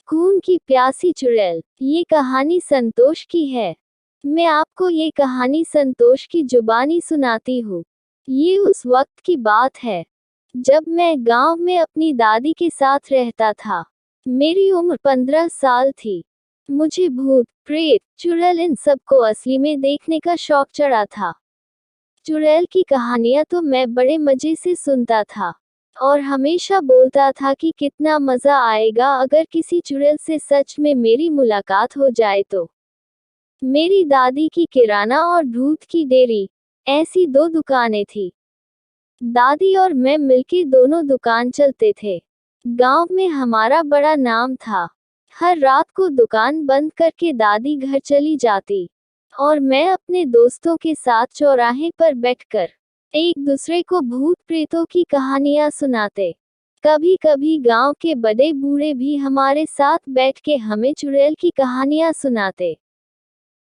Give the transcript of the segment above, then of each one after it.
खून की प्यासी चुड़ैल। ये कहानी संतोष की है। मैं आपको ये कहानी संतोष की जुबानी सुनाती हूँ। ये उस वक्त की बात है जब मैं गांव में अपनी दादी के साथ रहता था। मेरी उम्र 15 साल थी। मुझे भूत, प्रेत, चुड़ैल इन सब को असली में देखने का शौक चढ़ा था। चुड़ैल की कहानियां तो मैं बड़े मजे से सुनता था और हमेशा बोलता था कि कितना मजा आएगा अगर किसी चुड़ैल से सच में मेरी मुलाकात हो जाए तो। मेरी दादी की किराना और दूध की डेयरी, ऐसी दो दुकानें थी। दादी और मैं मिलके दोनों दुकान चलते थे। गांव में हमारा बड़ा नाम था। हर रात को दुकान बंद करके दादी घर चली जाती और मैं अपने दोस्तों के साथ चौराहे पर बैठकर एक दूसरे को भूत प्रेतों की कहानियां सुनाते। कभी कभी गांव के बड़े बूढ़े भी हमारे साथ बैठ के हमें चुड़ैल की कहानियां सुनाते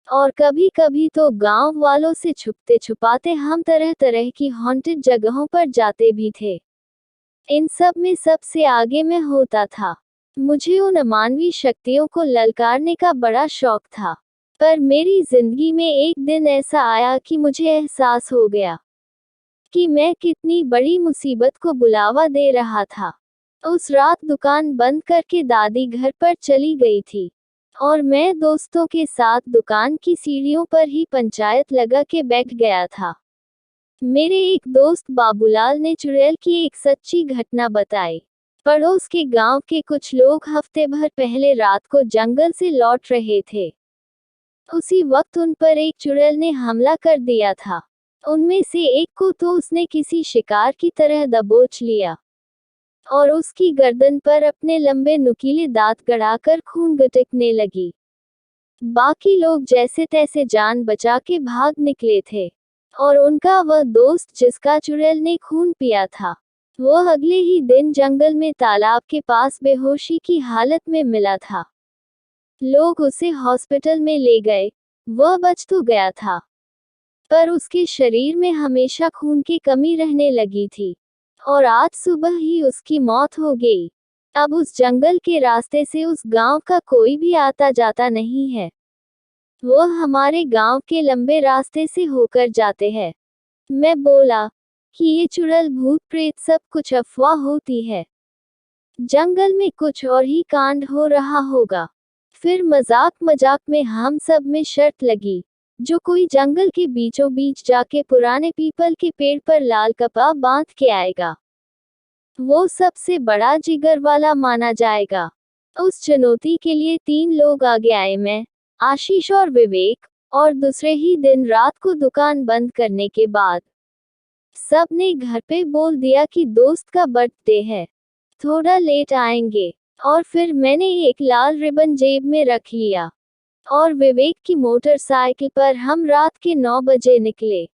और कभी कभी तो गांव वालों से छुपते छुपाते हम तरह तरह की हॉन्टेड जगहों पर जाते भी थे। इन सब में सबसे आगे मैं होता था। मुझे उन अमानवीय शक्तियों को ललकारने का बड़ा शौक था। पर मेरी जिंदगी में एक दिन ऐसा आया कि मुझे एहसास हो गया कि मैं कितनी बड़ी मुसीबत को बुलावा दे रहा था। उस रात दुकान बंद करके दादी घर पर चली गई थी और मैं दोस्तों के साथ दुकान की सीढ़ियों पर ही पंचायत लगा के बैठ गया था। मेरे एक दोस्त बाबूलाल ने चुड़ैल की एक सच्ची घटना बताई। पड़ोस के गांव के कुछ लोग हफ्ते भर पहले रात को जंगल से लौट रहे थे। उसी वक्त उन पर एक चुड़ैल ने हमला कर दिया था। उनमें से एक को तो उसने किसी शिकार की तरह दबोच लिया और उसकी गर्दन पर अपने लंबे नुकीले दांत गड़ाकर खून गटकने लगी। बाकी लोग जैसे तैसे जान बचा के भाग निकले थे और उनका वह दोस्त जिसका चुड़ैल ने खून पिया था, वह अगले ही दिन जंगल में तालाब के पास बेहोशी की हालत में मिला था। लोग उसे हॉस्पिटल में ले गए। वह बच तो गया था, पर उसके शरीर में हमेशा खून की कमी रहने लगी थी और आज सुबह ही उसकी मौत हो गई। अब उस जंगल के रास्ते से उस गांव का कोई भी आता जाता नहीं है। वह हमारे गांव के लंबे रास्ते से होकर जाते हैं। मैं बोला कि ये चुड़ैल भूत प्रेत सब कुछ अफवाह होती है। जंगल में कुछ और ही कांड हो रहा होगा। फिर मजाक मजाक में हम सब में शर्त लगी, जो कोई जंगल के बीचों बीच जाके पुराने पीपल के पेड़ पर लाल कपड़ा बांध के आएगा, वो सबसे बड़ा जिगर वाला माना जाएगा। उस चुनौती के लिए 3 लोग आगे आए, मैं, आशीष और विवेक। और दूसरे ही दिन रात को दुकान बंद करने के बाद सब ने घर पे बोल दिया कि दोस्त का बर्थडे है, थोड़ा लेट आएंगे। और फिर मैंने एक लाल रिबन जेब में रख लिया और विवेक की मोटरसाइकिल पर हम रात के 9 बजे निकले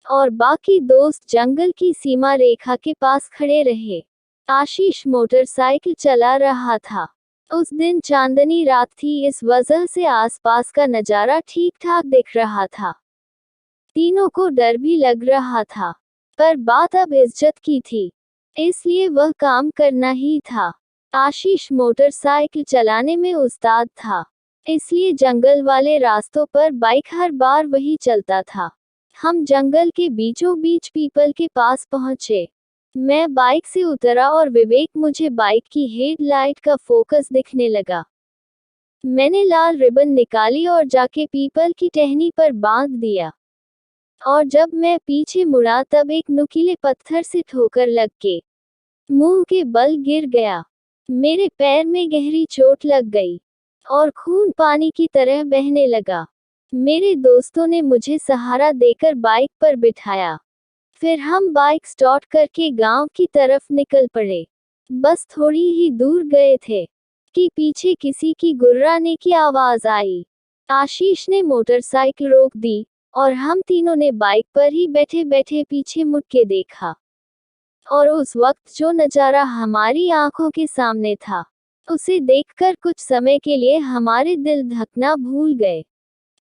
और बाकी दोस्त जंगल की सीमा रेखा के पास खड़े रहे। आशीष मोटरसाइकिल चला रहा था। उस दिन चांदनी रात थी, इस वजह से आसपास का नजारा ठीक ठाक दिख रहा था। तीनों को डर भी लग रहा था, पर बात अब इज्जत की थी, इसलिए वह काम करना ही था। आशीष मोटरसाइकिल चलाने में उस्ताद था, इसलिए जंगल वाले रास्तों पर बाइक हर बार वही चलता था। हम जंगल के बीचों बीच पीपल के पास पहुंचे। मैं बाइक से उतरा और विवेक मुझे बाइक की हेडलाइट का फोकस दिखने लगा। मैंने लाल रिबन निकाली और जाके पीपल की टहनी पर बांध दिया और जब मैं पीछे मुड़ा तब एक नुकीले पत्थर से ठोकर लग के मुंह के बल गिर गया। मेरे पैर में गहरी चोट लग गई और खून पानी की तरह बहने लगा। मेरे दोस्तों ने मुझे सहारा देकर बाइक पर बिठाया। फिर हम बाइक स्टार्ट करके गांव की तरफ निकल पड़े। बस थोड़ी ही दूर गए थे कि पीछे किसी की गुर्राने की आवाज आई। आशीष ने मोटरसाइकिल रोक दी और हम तीनों ने बाइक पर ही बैठे बैठे पीछे मुड़ के देखा और उस वक्त जो नजारा हमारी आंखों के सामने था, उसे देखकर कुछ समय के लिए हमारे दिल धड़कना भूल गए,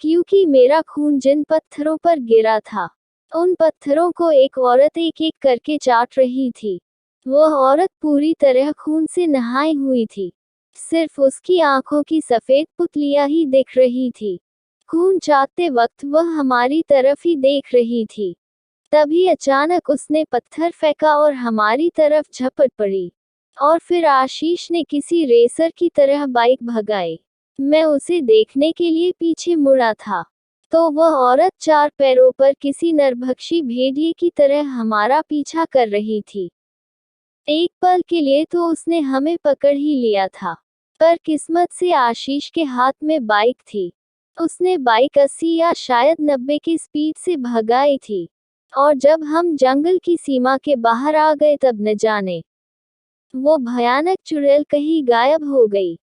क्योंकि मेरा खून जिन पत्थरों पर गिरा था, उन पत्थरों को एक औरत एक एक करके चाट रही थी। वह औरत पूरी तरह खून से नहाई हुई थी सिर्फ उसकी आंखों की सफेद पुतलियां ही दिख रही थी। खून चाटते वक्त वह हमारी तरफ ही देख रही थी। तभी अचानक उसने पत्थर फेंका और हमारी तरफ झपट पड़ी। और फिर आशीष ने किसी रेसर की तरह बाइक भगाई। मैं उसे देखने के लिए पीछे मुड़ा था, तो वह औरत 4 पैरों पर किसी नरभक्षी भेड़िए की तरह हमारा पीछा कर रही थी। एक पल के लिए तो उसने हमें पकड़ ही लिया था, पर किस्मत से आशीष के हाथ में बाइक थी। उसने बाइक 80 या शायद 90 की स्पीड से भगाई थी, और जब हम जंगल की सीमा के बाहर आ गए तब न जाने वो भयानक चुड़ैल कहीं गायब हो गई।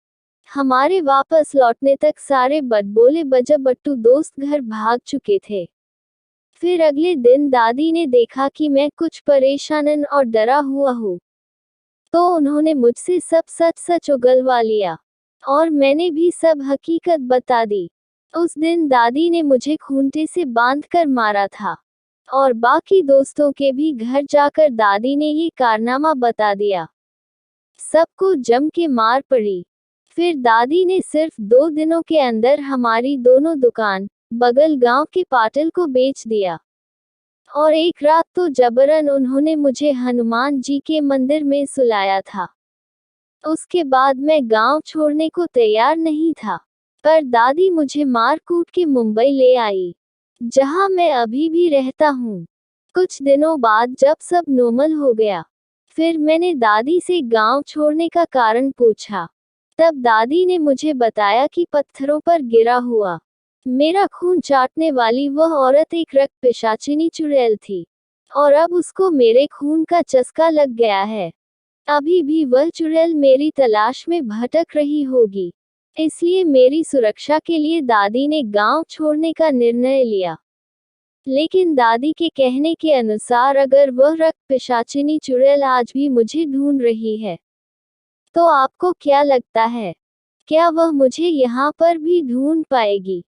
हमारे वापस लौटने तक सारे बड़बोले बजबट्टू दोस्त घर भाग चुके थे। फिर अगले दिन दादी ने देखा कि मैं कुछ परेशान और डरा हुआ हूँ, तो उन्होंने मुझसे सब सच सच उगलवा लिया, और मैंने भी सब हकीकत बता दी। उस दिन दादी ने मुझे खूंटे से बांधकर मारा था, और बाकी दोस्तों के भी घर जाकर दादी ने ये कारनामा बता दिया। सबको जम के मार पड़ी। फिर दादी ने सिर्फ 2 दिनों के अंदर हमारी दोनों दुकान बगल गांव के पाटिल को बेच दिया। और एक रात तो जबरन उन्होंने मुझे हनुमान जी के मंदिर में सुलाया था। उसके बाद मैं गांव छोड़ने को तैयार नहीं था, पर दादी मुझे मार कूट के मुंबई ले आई, जहां मैं अभी भी रहता हूँ। कुछ दिनों बाद जब सब नॉर्मल हो गया, फिर मैंने दादी से गांव छोड़ने का कारण पूछा। तब दादी ने मुझे बताया कि पत्थरों पर गिरा हुआ मेरा खून चाटने वाली वह औरत एक रक्त पिशाचिनी चुड़ैल थी, और अब उसको मेरे खून का चस्का लग गया है। अभी भी वह चुड़ैल मेरी तलाश में भटक रही होगी। इसलिए मेरी सुरक्षा के लिए दादी ने गांव छोड़ने का निर्णय लिया। लेकिन दादी के कहने के अनुसार अगर वह रक्त पिशाचिनी चुड़ैल आज भी मुझे ढूंढ रही है, तो आपको क्या लगता है, क्या वह मुझे यहाँ पर भी ढूंढ पाएगी?